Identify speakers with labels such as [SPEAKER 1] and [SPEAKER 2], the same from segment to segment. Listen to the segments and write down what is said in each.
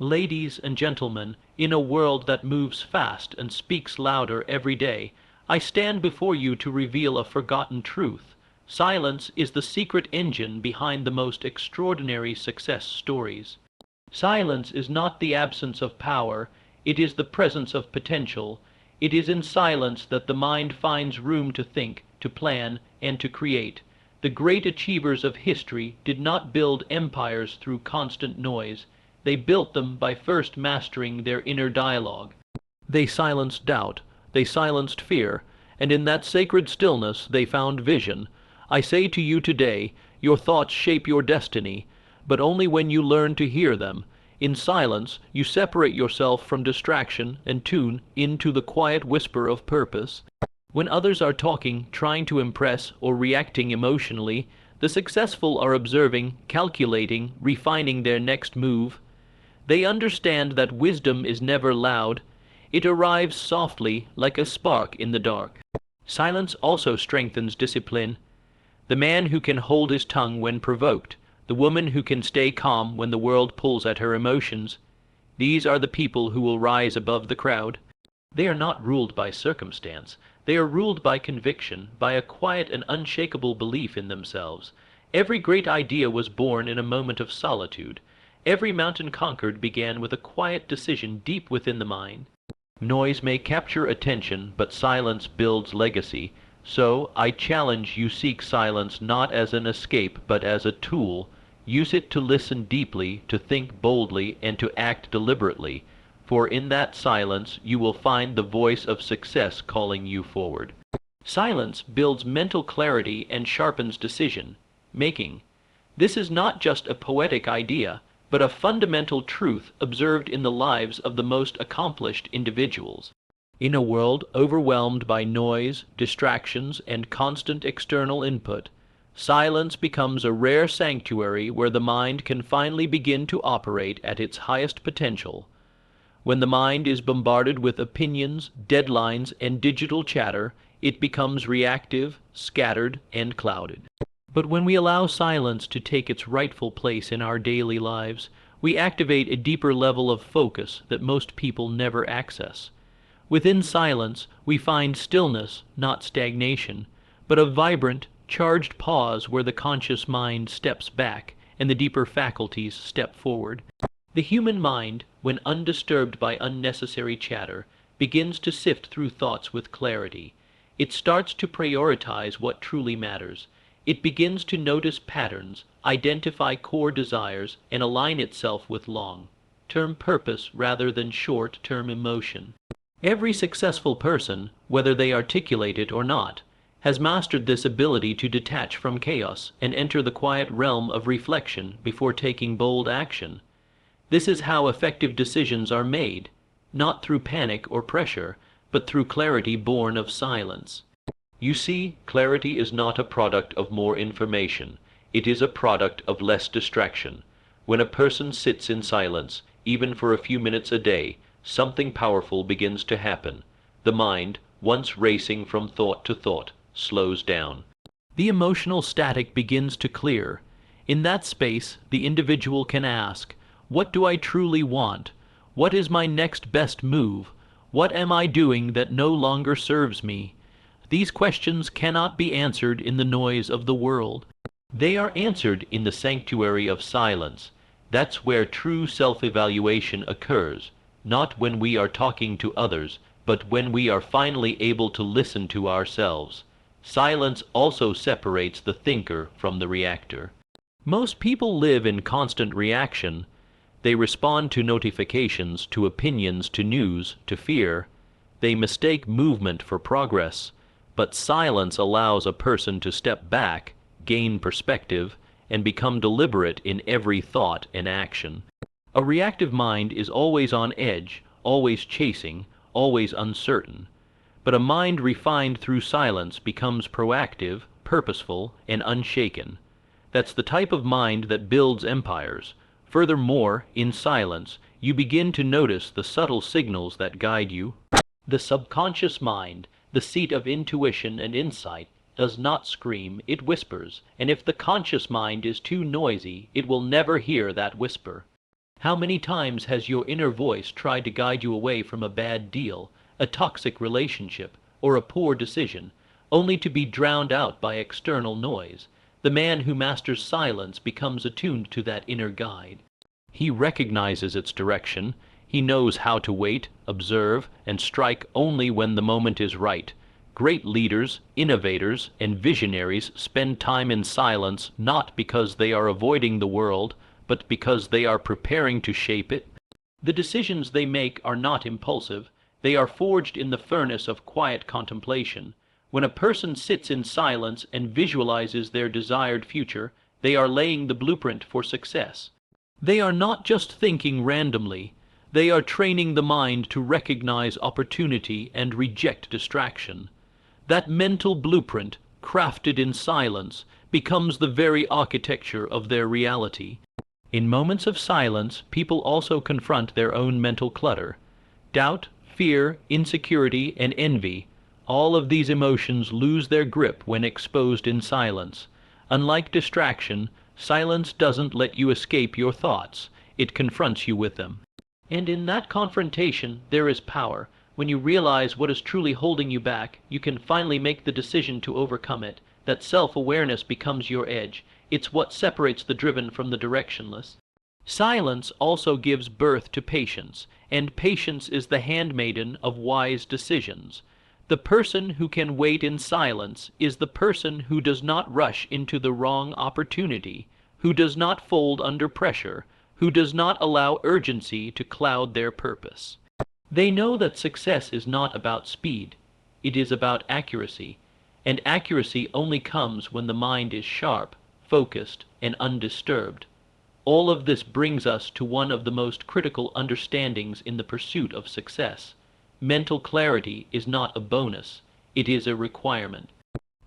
[SPEAKER 1] Ladies and gentlemen, in a world that moves fast and speaks louder every day, I stand before you to reveal a forgotten truth. Silence is the secret engine behind the most extraordinary success stories. Silence is not the absence of power, it is the presence of potential. It is in silence that the mind finds room to think, to plan, and to create. The great achievers of history did not build empires through constant noise. They built them by first mastering their inner dialogue. They silenced doubt, they silenced fear, and in that sacred stillness they found vision. I say to you today, your thoughts shape your destiny, but only when you learn to hear them. In silence, you separate yourself from distraction and tune into the quiet whisper of purpose. When others are talking, trying to impress, or reacting emotionally, the successful are observing, calculating, refining their next move. They understand that wisdom is never loud. It arrives softly, like a spark in the dark. Silence also strengthens discipline. The man who can hold his tongue when provoked, the woman who can stay calm when the world pulls at her emotions, these are the people who will rise above the crowd. They are not ruled by circumstance. They are ruled by conviction, by a quiet and unshakable belief in themselves. Every great idea was born in a moment of solitude. Every mountain conquered began with a quiet decision deep within the mind. Noise may capture attention, but silence builds legacy. So, I challenge you, seek silence not as an escape, but as a tool. Use it to listen deeply, to think boldly, and to act deliberately. For in that silence you will find the voice of success calling you forward. Silence builds mental clarity and sharpens decision-making. This is not just a poetic idea, but a fundamental truth observed in the lives of the most accomplished individuals. In a world overwhelmed by noise, distractions, and constant external input, silence becomes a rare sanctuary where the mind can finally begin to operate at its highest potential. When the mind is bombarded with opinions, deadlines, and digital chatter, it becomes reactive, scattered, and clouded. But when we allow silence to take its rightful place in our daily lives, we activate a deeper level of focus that most people never access. Within silence, we find stillness, not stagnation, but a vibrant, charged pause where the conscious mind steps back and the deeper faculties step forward. The human mind, when undisturbed by unnecessary chatter, begins to sift through thoughts with clarity. It starts to prioritize what truly matters. It begins to notice patterns, identify core desires, and align itself with long-term purpose rather than short-term emotion. Every successful person, whether they articulate it or not, has mastered this ability to detach from chaos and enter the quiet realm of reflection before taking bold action. This is how effective decisions are made, not through panic or pressure, but through clarity born of silence. You see, clarity is not a product of more information. It is a product of less distraction. When a person sits in silence, even for a few minutes a day, something powerful begins to happen. The mind, once racing from thought to thought, slows down. The emotional static begins to clear. In that space, the individual can ask, "What do I truly want? What is my next best move? What am I doing that no longer serves me?" These questions cannot be answered in the noise of the world. They are answered in the sanctuary of silence. That's where true self-evaluation occurs, not when we are talking to others, but when we are finally able to listen to ourselves. Silence also separates the thinker from the reactor. Most people live in constant reaction. They respond to notifications, to opinions, to news, to fear. They mistake movement for progress. But silence allows a person to step back, gain perspective, and become deliberate in every thought and action. A reactive mind is always on edge, always chasing, always uncertain. But a mind refined through silence becomes proactive, purposeful, and unshaken. That's the type of mind that builds empires. Furthermore, in silence, you begin to notice the subtle signals that guide you. The subconscious mind, the seat of intuition and insight, does not scream, it whispers, and if the conscious mind is too noisy, it will never hear that whisper. How many times has your inner voice tried to guide you away from a bad deal, a toxic relationship, or a poor decision, only to be drowned out by external noise? The man who masters silence becomes attuned to that inner guide. He recognizes its direction. He knows how to wait, observe, and strike only when the moment is right. Great leaders, innovators, and visionaries spend time in silence not because they are avoiding the world, but because they are preparing to shape it. The decisions they make are not impulsive. They are forged in the furnace of quiet contemplation. When a person sits in silence and visualizes their desired future, they are laying the blueprint for success. They are not just thinking randomly. They are training the mind to recognize opportunity and reject distraction. That mental blueprint, crafted in silence, becomes the very architecture of their reality. In moments of silence, people also confront their own mental clutter. Doubt, fear, insecurity, and envy, all of these emotions lose their grip when exposed in silence. Unlike distraction, silence doesn't let you escape your thoughts. It confronts you with them. And in that confrontation, there is power. When you realize what is truly holding you back, you can finally make the decision to overcome it. That self-awareness becomes your edge. It's what separates the driven from the directionless. Silence also gives birth to patience, and patience is the handmaiden of wise decisions. The person who can wait in silence is the person who does not rush into the wrong opportunity, who does not fold under pressure, who does not allow urgency to cloud their purpose. They know that success is not about speed. It is about accuracy, and accuracy only comes when the mind is sharp, focused, and undisturbed. All of this brings us to one of the most critical understandings in the pursuit of success. Mental clarity is not a bonus, it is a requirement.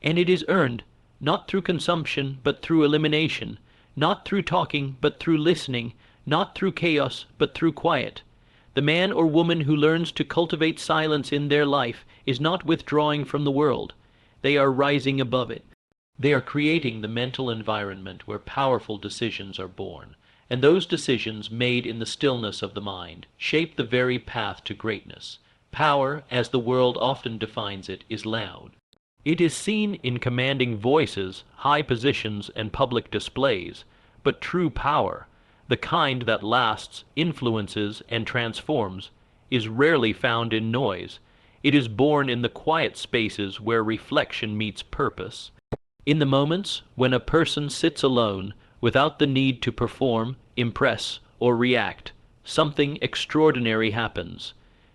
[SPEAKER 1] And it is earned, not through consumption, but through elimination, not through talking, but through listening, not through chaos, but through quiet. The man or woman who learns to cultivate silence in their life is not withdrawing from the world. They are rising above it. They are creating the mental environment where powerful decisions are born, and those decisions made in the stillness of the mind shape the very path to greatness. Power, as the world often defines it, is loud. It is seen in commanding voices, high positions, and public displays, but true power, the kind that lasts, influences, and transforms, is rarely found in noise. It is born in the quiet spaces where reflection meets purpose. In the moments when a person sits alone, without the need to perform, impress, or react, something extraordinary happens.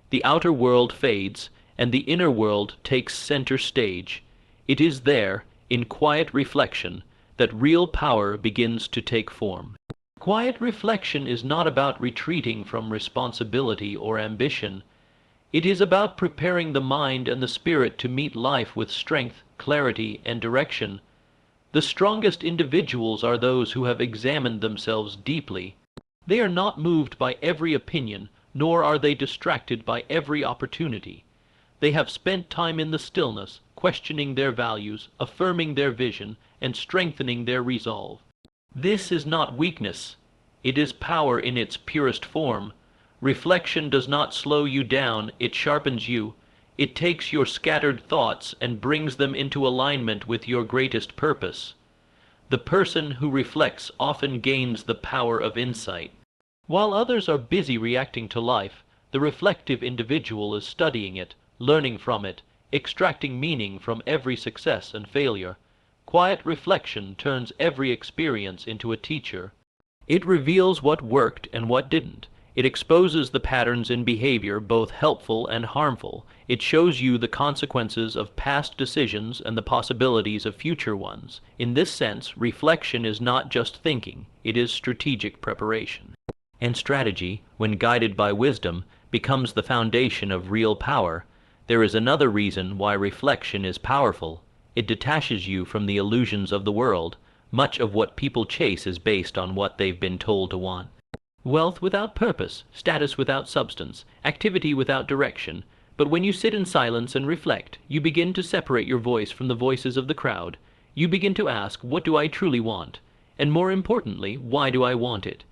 [SPEAKER 1] The outer world fades, and the inner world takes center stage. It is there, in quiet reflection, that real power begins to take form. Quiet reflection is not about retreating from responsibility or ambition. It is about preparing the mind and the spirit to meet life with strength, clarity, and direction. The strongest individuals are those who have examined themselves deeply. They are not moved by every opinion, nor are they distracted by every opportunity. They have spent time in the stillness, questioning their values, affirming their vision, and strengthening their resolve. This is not weakness. It is power in its purest form. Reflection does not slow you down, it sharpens you. It takes your scattered thoughts and brings them into alignment with your greatest purpose. The person who reflects often gains the power of insight. While others are busy reacting to life, the reflective individual is studying it, learning from it, extracting meaning from every success and failure. Quiet reflection turns every experience into a teacher. It reveals what worked and what didn't. It exposes the patterns in behavior, both helpful and harmful. It shows you the consequences of past decisions and the possibilities of future ones. In this sense, reflection is not just thinking, it is strategic preparation. And strategy, when guided by wisdom, becomes the foundation of real power. There is another reason why reflection is powerful. It detaches you from the illusions of the world. Much of what people chase is based on what they've been told to want. Wealth without purpose, status without substance, activity without direction. But when you sit in silence and reflect, you begin to separate your voice from the voices of the crowd. You begin to ask, what do I truly want? And more importantly, why do I want it?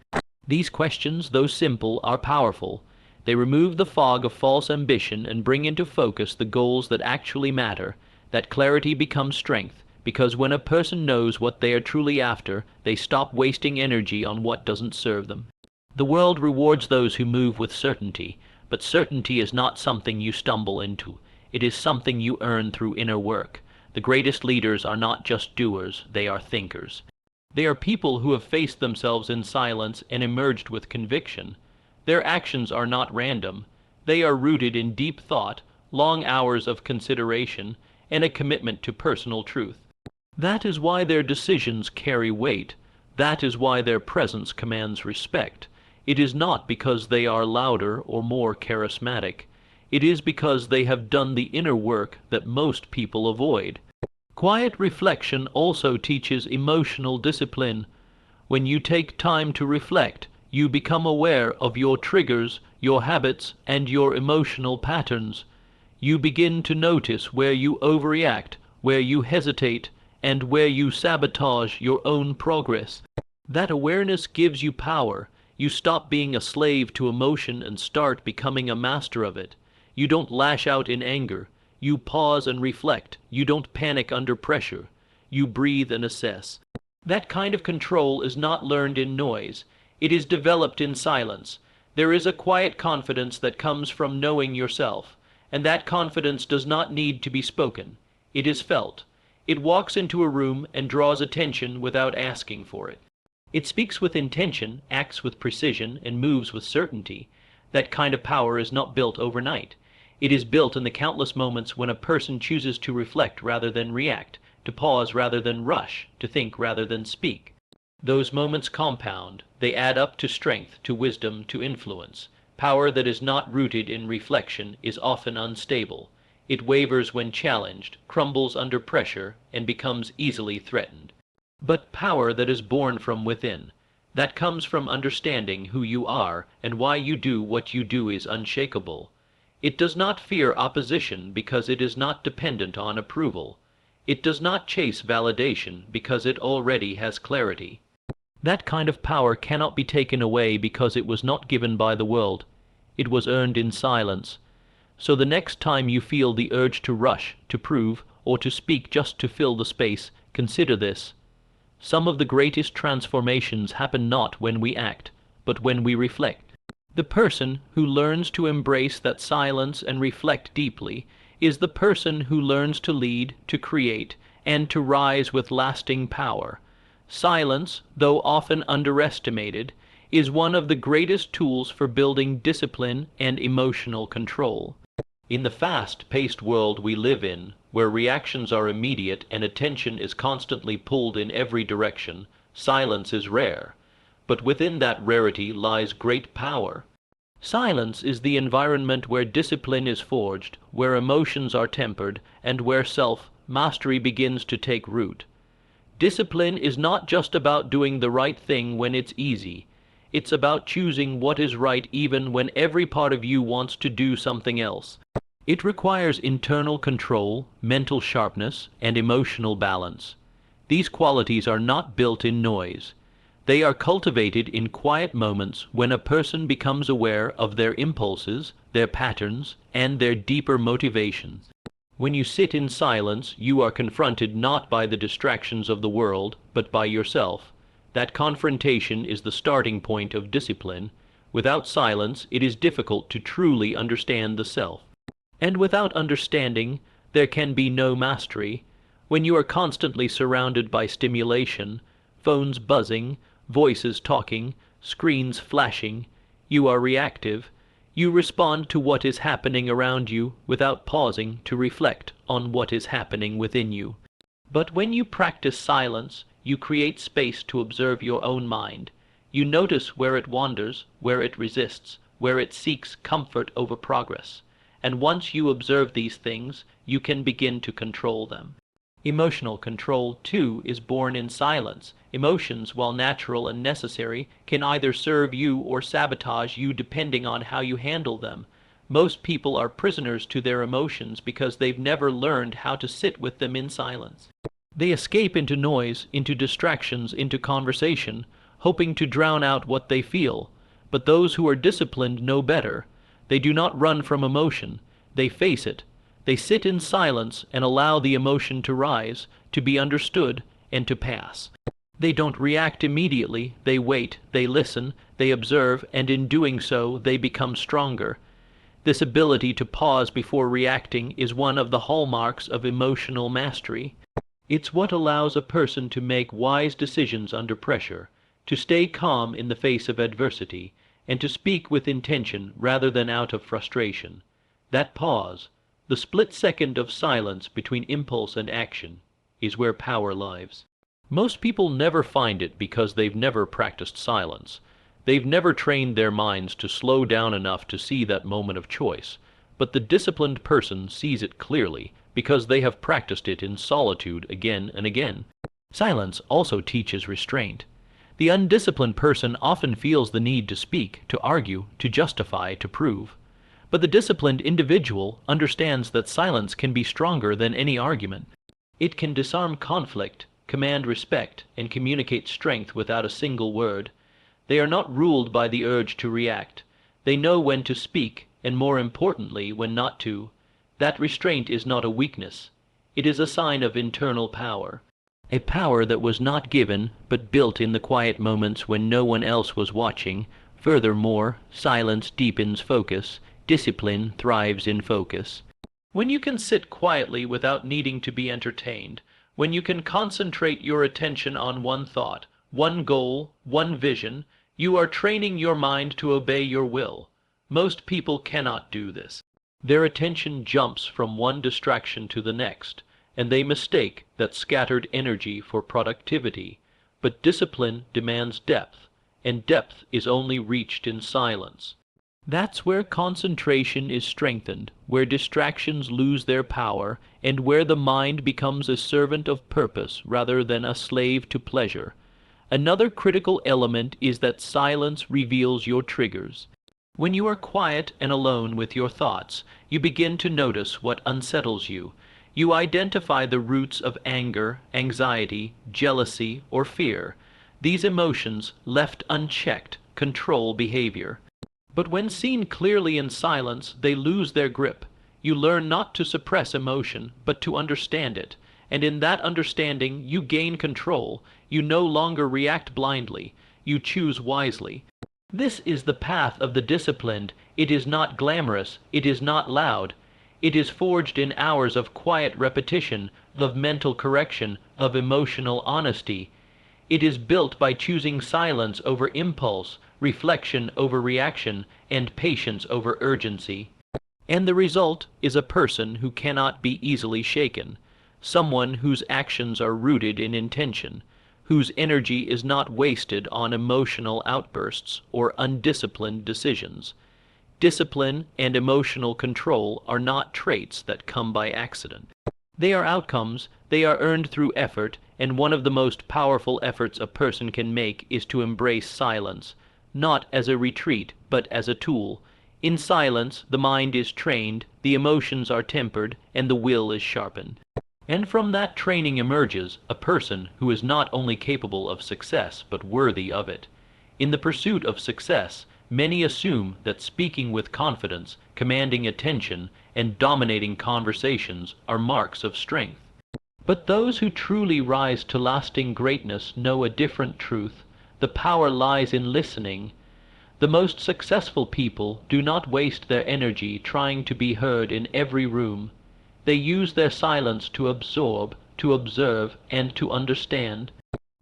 [SPEAKER 1] These questions, though simple, are powerful. They remove the fog of false ambition and bring into focus the goals that actually matter. That clarity becomes strength, because when a person knows what they are truly after, they stop wasting energy on what doesn't serve them. The world rewards those who move with certainty, but certainty is not something you stumble into. It is something you earn through inner work. The greatest leaders are not just doers, they are thinkers. They are people who have faced themselves in silence and emerged with conviction. Their actions are not random. They are rooted in deep thought, long hours of consideration, and a commitment to personal truth. That is why their decisions carry weight. That is why their presence commands respect. It is not because they are louder or more charismatic. It is because they have done the inner work that most people avoid. Quiet reflection also teaches emotional discipline. When you take time to reflect, you become aware of your triggers, your habits, and your emotional patterns. You begin to notice where you overreact, where you hesitate, and where you sabotage your own progress. That awareness gives you power. You stop being a slave to emotion and start becoming a master of it. You don't lash out in anger. You pause and reflect. You don't panic under pressure. You breathe and assess. That kind of control is not learned in noise. It is developed in silence. There is a quiet confidence that comes from knowing yourself, and that confidence does not need to be spoken. It is felt. It walks into a room and draws attention without asking for it. It speaks with intention, acts with precision, and moves with certainty. That kind of power is not built overnight. It is built in the countless moments when a person chooses to reflect rather than react, to pause rather than rush, to think rather than speak. Those moments compound. They add up to strength, to wisdom, to influence. Power that is not rooted in reflection is often unstable. It wavers when challenged, crumbles under pressure, and becomes easily threatened. But power that is born from within, that comes from understanding who you are and why you do what you do, is unshakable. It does not fear opposition because it is not dependent on approval. It does not chase validation because it already has clarity. That kind of power cannot be taken away because it was not given by the world. It was earned in silence. So the next time you feel the urge to rush, to prove, or to speak just to fill the space, consider this. Some of the greatest transformations happen not when we act, but when we reflect. The person who learns to embrace that silence and reflect deeply is the person who learns to lead, to create, and to rise with lasting power. Silence, though often underestimated, is one of the greatest tools for building discipline and emotional control. In the fast-paced world we live in, where reactions are immediate and attention is constantly pulled in every direction, silence is rare. But within that rarity lies great power. Silence is the environment where discipline is forged, where emotions are tempered, and where self-mastery begins to take root. Discipline is not just about doing the right thing when it's easy. It's about choosing what is right even when every part of you wants to do something else. It requires internal control, mental sharpness, and emotional balance. These qualities are not built in noise. They are cultivated in quiet moments when a person becomes aware of their impulses, their patterns, and their deeper motivations. When you sit in silence, you are confronted not by the distractions of the world, but by yourself. That confrontation is the starting point of discipline. Without silence, it is difficult to truly understand the self. And without understanding, there can be no mastery. When you are constantly surrounded by stimulation, phones buzzing, voices talking, screens flashing, you are reactive. You respond to what is happening around you without pausing to reflect on what is happening within you. But when you practice silence, you create space to observe your own mind. You notice where it wanders, where it resists, where it seeks comfort over progress. And once you observe these things, you can begin to control them. Emotional control, too, is born in silence. Emotions, while natural and necessary, can either serve you or sabotage you depending on how you handle them. Most people are prisoners to their emotions because they've never learned how to sit with them in silence. They escape into noise, into distractions, into conversation, hoping to drown out what they feel. But those who are disciplined know better. They do not run from emotion. They face it. They sit in silence and allow the emotion to rise, to be understood, and to pass. They don't react immediately. They wait, they listen, they observe, and in doing so, they become stronger. This ability to pause before reacting is one of the hallmarks of emotional mastery. It's what allows a person to make wise decisions under pressure, to stay calm in the face of adversity, and to speak with intention rather than out of frustration. That pause, the split second of silence between impulse and action, is where power lies. Most people never find it because they've never practiced silence. They've never trained their minds to slow down enough to see that moment of choice. But the disciplined person sees it clearly because they have practiced it in solitude again and again. Silence also teaches restraint. The undisciplined person often feels the need to speak, to argue, to justify, to prove. But the disciplined individual understands that silence can be stronger than any argument. It can disarm conflict, command respect, and communicate strength without a single word. They are not ruled by the urge to react. They know when to speak, and more importantly, when not to. That restraint is not a weakness. It is a sign of internal power. A power that was not given, but built in the quiet moments when no one else was watching. Furthermore, silence deepens focus. Discipline thrives in focus. When you can sit quietly without needing to be entertained, when you can concentrate your attention on one thought, one goal, one vision, you are training your mind to obey your will. Most people cannot do this. Their attention jumps from one distraction to the next, and they mistake that scattered energy for productivity. But discipline demands depth, and depth is only reached in silence. That's where concentration is strengthened, where distractions lose their power, and where the mind becomes a servant of purpose rather than a slave to pleasure. Another critical element is that silence reveals your triggers. When you are quiet and alone with your thoughts, you begin to notice what unsettles you. You identify the roots of anger, anxiety, jealousy, or fear. These emotions, left unchecked, control behavior. But when seen clearly in silence, they lose their grip. You learn not to suppress emotion, but to understand it. And in that understanding, you gain control. You no longer react blindly. You choose wisely. This is the path of the disciplined. It is not glamorous. It is not loud. It is forged in hours of quiet repetition, of mental correction, of emotional honesty. It is built by choosing silence over impulse, reflection over reaction, and patience over urgency. And the result is a person who cannot be easily shaken, someone whose actions are rooted in intention, whose energy is not wasted on emotional outbursts or undisciplined decisions. Discipline and emotional control are not traits that come by accident. They are outcomes. They are earned through effort, and one of the most powerful efforts a person can make is to embrace silence, not as a retreat, but as a tool. In silence, the mind is trained, the emotions are tempered, and the will is sharpened. And from that training emerges a person who is not only capable of success, but worthy of it. In the pursuit of success, many assume that speaking with confidence, commanding attention, and dominating conversations are marks of strength. But those who truly rise to lasting greatness know a different truth. The power lies in listening. The most successful people do not waste their energy trying to be heard in every room. They use their silence to absorb, to observe, and to understand.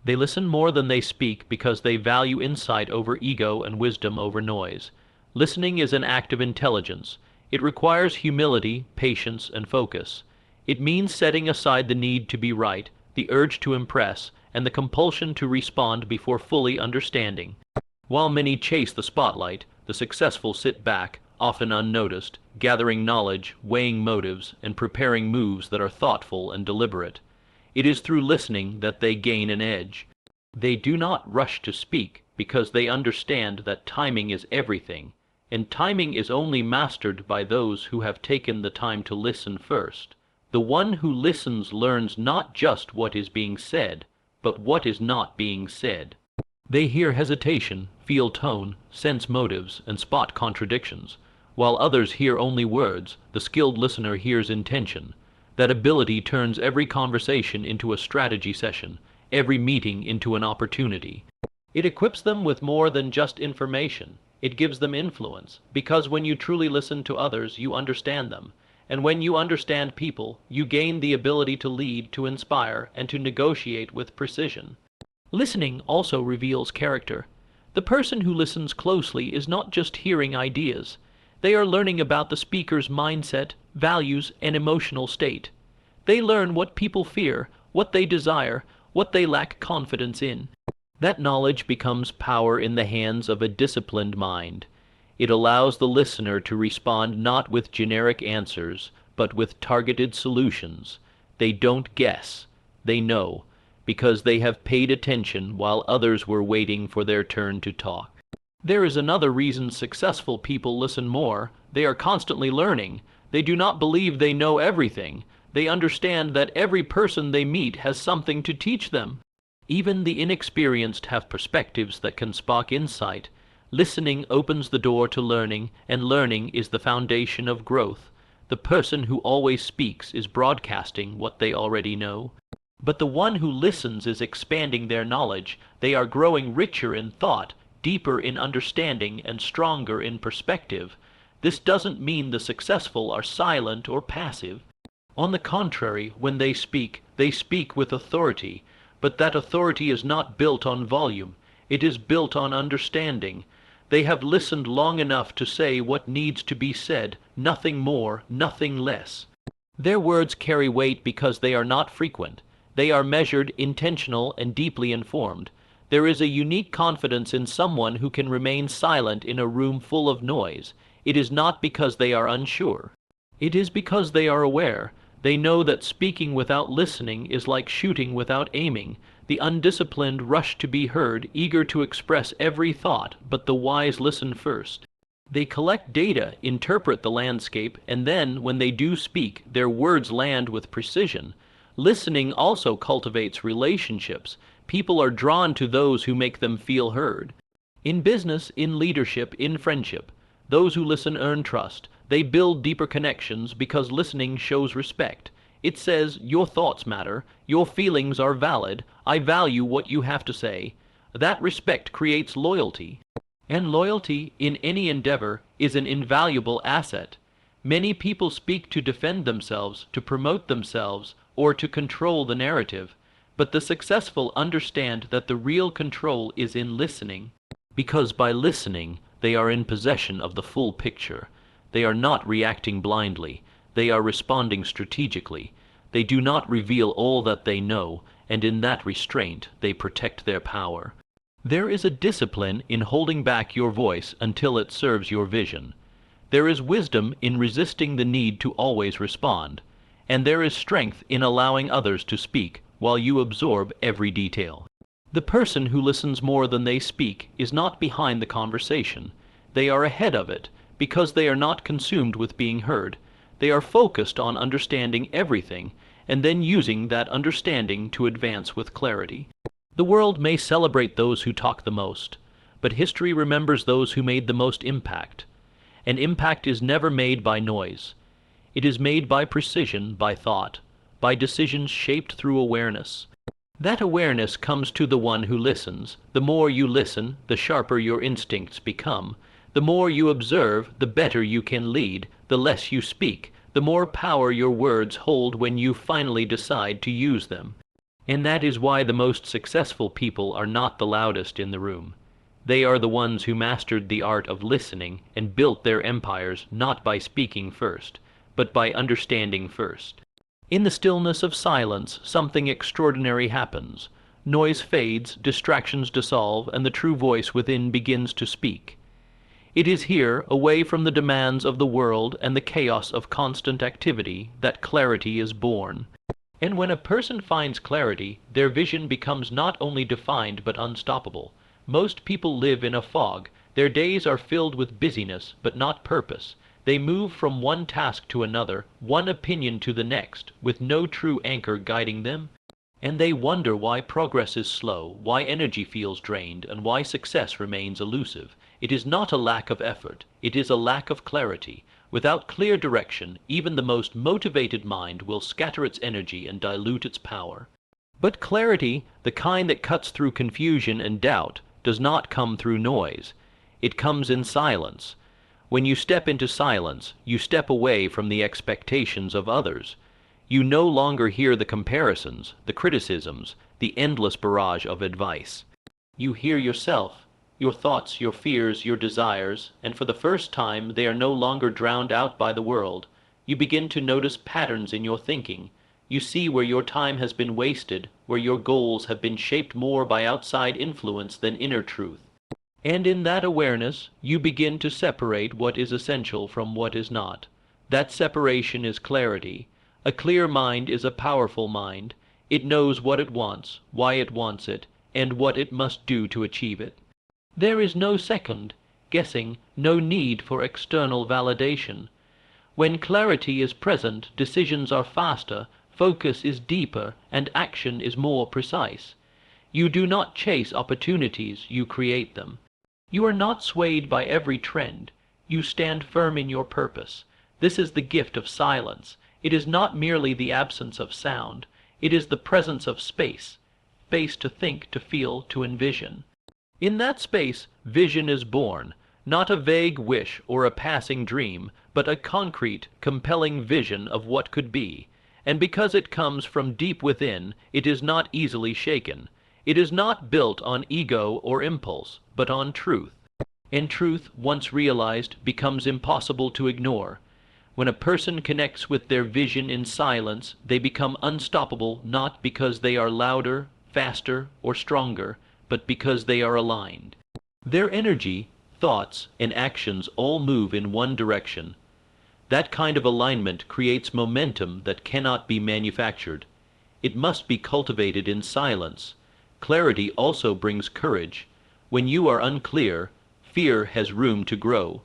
[SPEAKER 1] They listen more than they speak because they value insight over ego and wisdom over noise. Listening is an act of intelligence. It requires humility, patience, and focus. It means setting aside the need to be right, the urge to impress, and the compulsion to respond before fully understanding. While many chase the spotlight, the successful sit back, often unnoticed, gathering knowledge, weighing motives, and preparing moves that are thoughtful and deliberate. It is through listening that they gain an edge. They do not rush to speak because they understand that timing is everything, and timing is only mastered by those who have taken the time to listen first. The one who listens learns not just what is being said, but what is not being said. They hear hesitation, feel tone, sense motives, and spot contradictions. While others hear only words, the skilled listener hears intention. That ability turns every conversation into a strategy session, every meeting into an opportunity. It equips them with more than just information. It gives them influence, because when you truly listen to others, you understand them. And when you understand people, you gain the ability to lead, to inspire, and to negotiate with precision. Listening also reveals character. The person who listens closely is not just hearing ideas. They are learning about the speaker's mindset, values, and emotional state. They learn what people fear, what they desire, what they lack confidence in. That knowledge becomes power in the hands of a disciplined mind. It allows the listener to respond not with generic answers, but with targeted solutions. They don't guess, they know, because they have paid attention while others were waiting for their turn to talk. There is another reason successful people listen more. They are constantly learning. They do not believe they know everything. They understand that every person they meet has something to teach them. Even the inexperienced have perspectives that can spark insight. Listening opens the door to learning, and learning is the foundation of growth. The person who always speaks is broadcasting what they already know. But the one who listens is expanding their knowledge. They are growing richer in thought, deeper in understanding, and stronger in perspective. This doesn't mean the successful are silent or passive. On the contrary, when they speak with authority. But that authority is not built on volume. It is built on understanding. They have listened long enough to say what needs to be said, nothing more, nothing less. Their words carry weight because they are not frequent. They are measured, intentional, and deeply informed. There is a unique confidence in someone who can remain silent in a room full of noise. It is not because they are unsure. It is because they are aware. They know that speaking without listening is like shooting without aiming. The undisciplined rush to be heard, eager to express every thought, but the wise listen first. They collect data, interpret the landscape, and then, when they do speak, their words land with precision. Listening also cultivates relationships. People are drawn to those who make them feel heard. In business, in leadership, in friendship, those who listen earn trust. They build deeper connections because listening shows respect. It says, your thoughts matter, your feelings are valid, I value what you have to say. That respect creates loyalty. And loyalty, in any endeavor, is an invaluable asset. Many people speak to defend themselves, to promote themselves, or to control the narrative. But the successful understand that the real control is in listening, because by listening, they are in possession of the full picture. They are not reacting blindly. They are responding strategically. They do not reveal all that they know, and in that restraint they protect their power. There is a discipline in holding back your voice until it serves your vision. There is wisdom in resisting the need to always respond. And there is strength in allowing others to speak while you absorb every detail. The person who listens more than they speak is not behind the conversation. They are ahead of it, because they are not consumed with being heard. They are focused on understanding everything, and then using that understanding to advance with clarity. The world may celebrate those who talk the most, but history remembers those who made the most impact. And impact is never made by noise. It is made by precision, by thought, by decisions shaped through awareness. That awareness comes to the one who listens. The more you listen, the sharper your instincts become. The more you observe, the better you can lead. The less you speak, the more power your words hold when you finally decide to use them. And that is why the most successful people are not the loudest in the room. They are the ones who mastered the art of listening and built their empires not by speaking first, but by understanding first. In the stillness of silence, something extraordinary happens. Noise fades, distractions dissolve, and the true voice within begins to speak. It is here, away from the demands of the world and the chaos of constant activity, that clarity is born. And when a person finds clarity, their vision becomes not only defined but unstoppable. Most people live in a fog. Their days are filled with busyness, but not purpose. They move from one task to another, one opinion to the next, with no true anchor guiding them. And they wonder why progress is slow, why energy feels drained, and why success remains elusive. It is not a lack of effort, it is a lack of clarity. Without clear direction, even the most motivated mind will scatter its energy and dilute its power. But clarity, the kind that cuts through confusion and doubt, does not come through noise. It comes in silence. When you step into silence, you step away from the expectations of others. You no longer hear the comparisons, the criticisms, the endless barrage of advice. You hear yourself, your thoughts, your fears, your desires, and for the first time they are no longer drowned out by the world. You begin to notice patterns in your thinking. You see where your time has been wasted, where your goals have been shaped more by outside influence than inner truth. And in that awareness, you begin to separate what is essential from what is not. That separation is clarity. A clear mind is a powerful mind. It knows what it wants, why it wants it, and what it must do to achieve it. There is no second guessing, no need for external validation. When clarity is present, decisions are faster, focus is deeper, and action is more precise. You do not chase opportunities, you create them. You are not swayed by every trend. You stand firm in your purpose. This is the gift of silence. It is not merely the absence of sound. It is the presence of space. Space to think, to feel, to envision. In that space, vision is born, not a vague wish or a passing dream, but a concrete, compelling vision of what could be. And because it comes from deep within, it is not easily shaken. It is not built on ego or impulse, but on truth. And truth, once realized, becomes impossible to ignore. When a person connects with their vision in silence, they become unstoppable not because they are louder, faster, or stronger, but because they are aligned. Their energy, thoughts, and actions all move in one direction. That kind of alignment creates momentum that cannot be manufactured. It must be cultivated in silence. Clarity also brings courage. When you are unclear, fear has room to grow.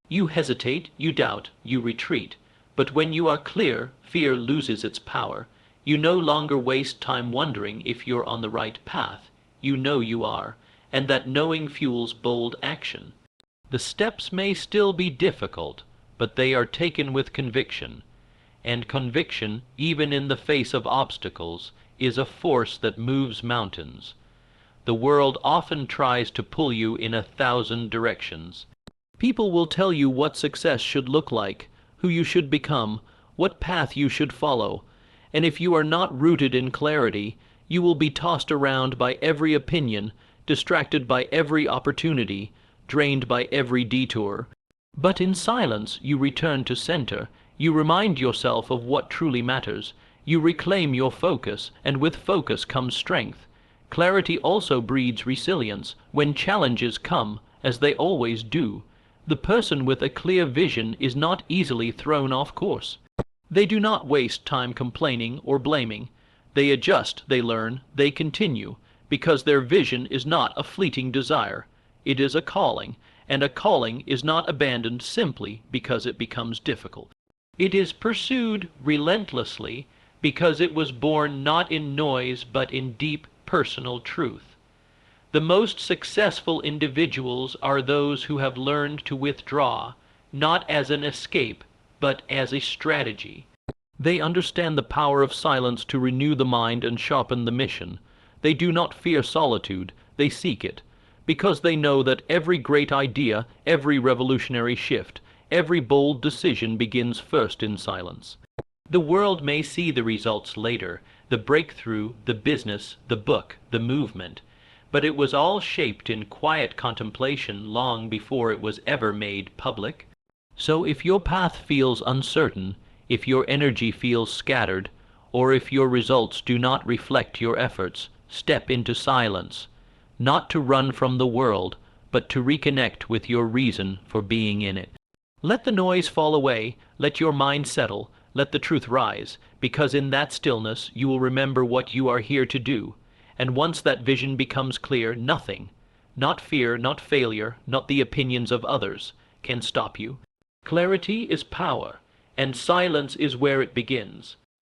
[SPEAKER 1] You hesitate, you doubt, you retreat. But when you are clear, fear loses its power. You no longer waste time wondering if you're on the right path. You know you are, and that knowing fuels bold action. The steps may still be difficult, but they are taken with conviction. And conviction, even in the face of obstacles, is a force that moves mountains. The world often tries to pull you in 1,000 directions. People will tell you what success should look like, who you should become, what path you should follow, and if you are not rooted in clarity, you will be tossed around by every opinion, distracted by every opportunity, drained by every detour. But in silence you return to center, you remind yourself of what truly matters, you reclaim your focus, and with focus comes strength. Clarity also breeds resilience. When challenges come, as they always do, the person with a clear vision is not easily thrown off course. They do not waste time complaining or blaming. They adjust, they learn, they continue, because their vision is not a fleeting desire. It is a calling, and a calling is not abandoned simply because it becomes difficult. It is pursued relentlessly because it was born not in noise but in deep personal truth. The most successful individuals are those who have learned to withdraw, not as an escape, but as a strategy. They understand the power of silence to renew the mind and sharpen the mission. They do not fear solitude, they seek it, because they know that every great idea, every revolutionary shift, every bold decision begins first in silence. The world may see the results later, the breakthrough, the business, the book, the movement, but it was all shaped in quiet contemplation long before it was ever made public. So if your path feels uncertain, if your energy feels scattered, or if your results do not reflect your efforts, step into silence, not to run from the world, but to reconnect with your reason for being in it. Let the noise fall away, let your mind settle, let the truth rise, because in that stillness you will remember what you are here to do. And once that vision becomes clear, nothing, not fear, not failure, not the opinions of others, can stop you. Clarity is power, and silence is where it begins.